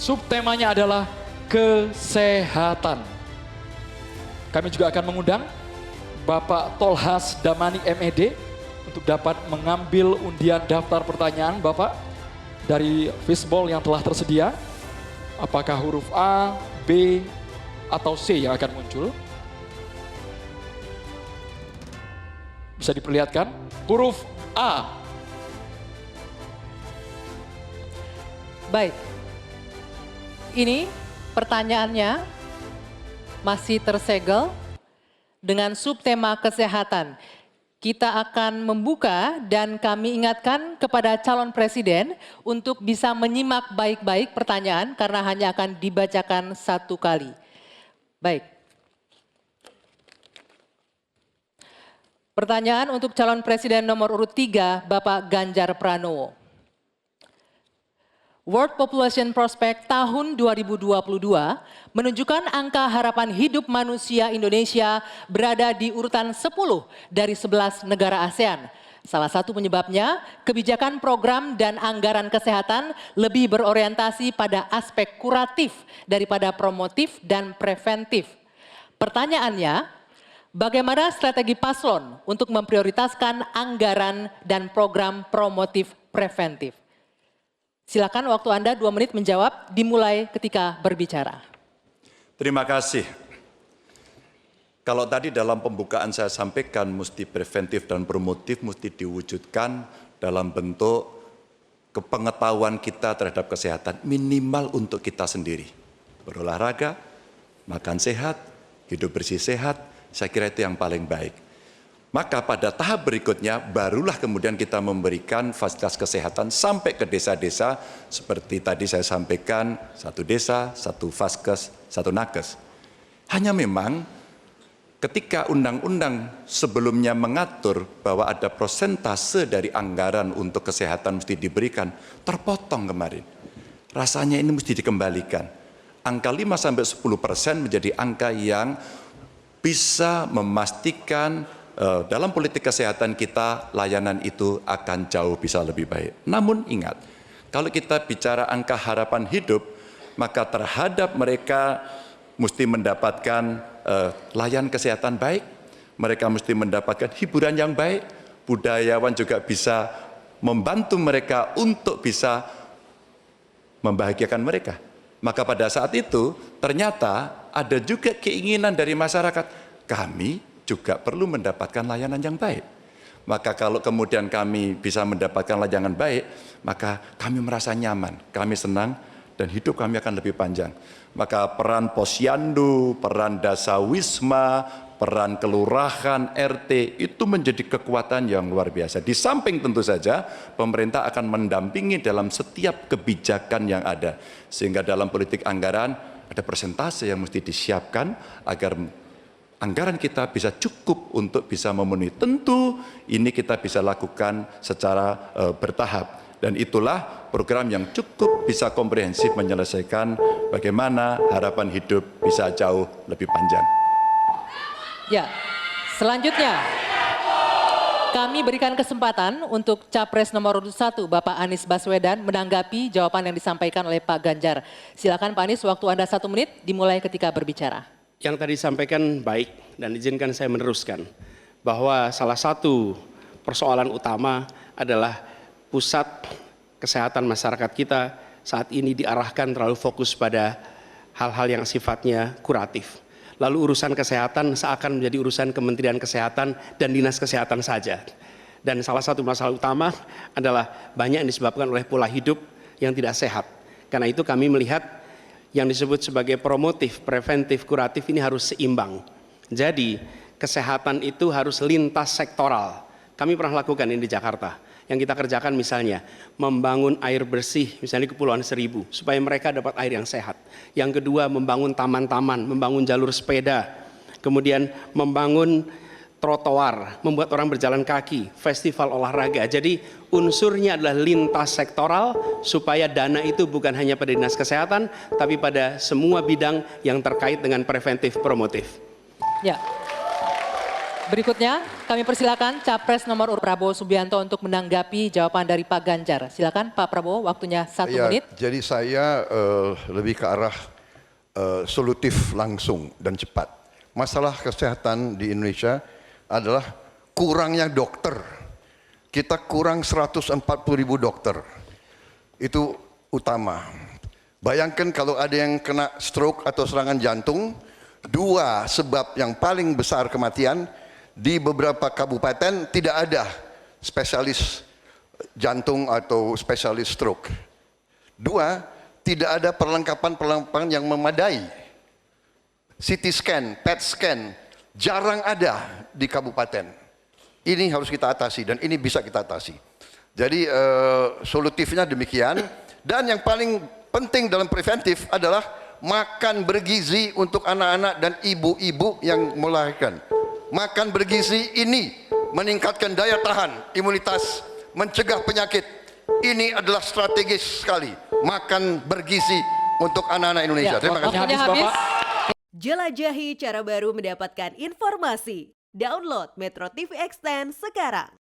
Subtemanya adalah kesehatan. Kami juga akan mengundang Bapak Tolhas Damani MED untuk dapat mengambil undian daftar pertanyaan Bapak dari fishbowl yang telah tersedia. Apakah huruf A, B, atau C yang akan muncul? Bisa diperlihatkan? Huruf A. Baik. Ini pertanyaannya masih tersegel dengan subtema kesehatan. Kita akan membuka dan kami ingatkan kepada calon presiden untuk bisa menyimak baik-baik pertanyaan karena hanya akan dibacakan satu kali. Baik. Pertanyaan untuk calon presiden nomor urut 3, Bapak Ganjar Pranowo. World Population Prospect tahun 2022 menunjukkan angka harapan hidup manusia Indonesia berada di urutan 10 dari 11 negara ASEAN. Salah satu penyebabnya, kebijakan program dan anggaran kesehatan lebih berorientasi pada aspek kuratif daripada promotif dan preventif. Pertanyaannya, bagaimana strategi paslon untuk memprioritaskan anggaran dan program promotif preventif? Silakan waktu Anda 2 menit menjawab, dimulai ketika berbicara. Terima kasih. Kalau tadi dalam pembukaan saya sampaikan mesti preventif dan promotif mesti diwujudkan dalam bentuk kepengetahuan kita terhadap kesehatan minimal untuk kita sendiri. Berolahraga, makan sehat, hidup bersih sehat, saya kira itu yang paling baik. Maka pada tahap berikutnya barulah kemudian kita memberikan fasilitas kesehatan sampai ke desa-desa seperti tadi saya sampaikan, 1 desa, 1 vaskes, 1 nakes. Hanya memang ketika undang-undang sebelumnya mengatur bahwa ada prosentase dari anggaran untuk kesehatan mesti diberikan, terpotong kemarin. Rasanya ini mesti dikembalikan. Angka 5-10% menjadi angka yang bisa memastikan dalam politik kesehatan kita, layanan itu akan jauh bisa lebih baik. Namun ingat, kalau kita bicara angka harapan hidup, maka terhadap mereka mesti mendapatkan layanan kesehatan baik, mereka mesti mendapatkan hiburan yang baik, budayawan juga bisa membantu mereka untuk bisa membahagiakan mereka. Maka pada saat itu ternyata ada juga keinginan dari masyarakat, kami juga perlu mendapatkan layanan yang baik. Maka kalau kemudian kami bisa mendapatkan layanan baik, maka kami merasa nyaman, kami senang, dan hidup kami akan lebih panjang. Maka peran posyandu, peran dasawisma, peran kelurahan, RT, itu menjadi kekuatan yang luar biasa. Di samping tentu saja, pemerintah akan mendampingi dalam setiap kebijakan yang ada. Sehingga dalam politik anggaran, ada persentase yang mesti disiapkan agar anggaran kita bisa cukup untuk bisa memenuhi. Tentu ini kita bisa lakukan secara bertahap. Dan itulah program yang cukup bisa komprehensif menyelesaikan bagaimana harapan hidup bisa jauh lebih panjang. Ya, selanjutnya kami berikan kesempatan untuk Capres nomor 1 Bapak Anies Baswedan menanggapi jawaban yang disampaikan oleh Pak Ganjar. Silakan Pak Anies, waktu Anda 1 menit dimulai ketika berbicara. Yang tadi disampaikan baik dan izinkan saya meneruskan bahwa salah satu persoalan utama adalah pusat kesehatan masyarakat kita saat ini diarahkan terlalu fokus pada hal-hal yang sifatnya kuratif. Lalu urusan kesehatan seakan menjadi urusan Kementerian Kesehatan dan Dinas Kesehatan saja. Dan salah satu masalah utama adalah banyak yang disebabkan oleh pola hidup yang tidak sehat. Karena itu kami melihat yang disebut sebagai promotif, preventif, kuratif ini harus seimbang. Jadi kesehatan itu harus lintas sektoral. Kami pernah lakukan ini di Jakarta. Yang kita kerjakan misalnya membangun air bersih misalnya di Kepulauan Seribu supaya mereka dapat air yang sehat. Yang kedua membangun taman-taman, membangun jalur sepeda, kemudian membangun trotoar, membuat orang berjalan kaki, festival olahraga. Jadi unsurnya adalah lintas sektoral supaya dana itu bukan hanya pada dinas kesehatan, tapi pada semua bidang yang terkait dengan preventif promotif. Ya, Berikutnya kami persilakan Capres nomor urut Prabowo Subianto untuk menanggapi jawaban dari Pak Ganjar. Silakan Pak Prabowo, waktunya 1 menit. Jadi saya lebih ke arah solutif langsung dan cepat. Masalah kesehatan di Indonesia adalah kurangnya dokter. Kita kurang 140.000 dokter. Itu utama. Bayangkan kalau ada yang kena stroke atau serangan jantung, 2 sebab yang paling besar kematian. Di beberapa kabupaten tidak ada spesialis jantung atau spesialis stroke. 2, tidak ada perlengkapan yang memadai. CT scan, PET scan, jarang ada di kabupaten. Ini harus kita atasi dan ini bisa kita atasi. Jadi solutifnya demikian. Dan yang paling penting dalam preventif adalah makan bergizi untuk anak-anak dan ibu-ibu yang melahirkan. Makan bergizi ini meningkatkan daya tahan, imunitas, mencegah penyakit. Ini adalah strategis sekali. Makan bergizi untuk anak-anak Indonesia. Terima kasih. Waktunya habis. Jelajahi cara baru mendapatkan informasi. Download Metro TV Extend sekarang.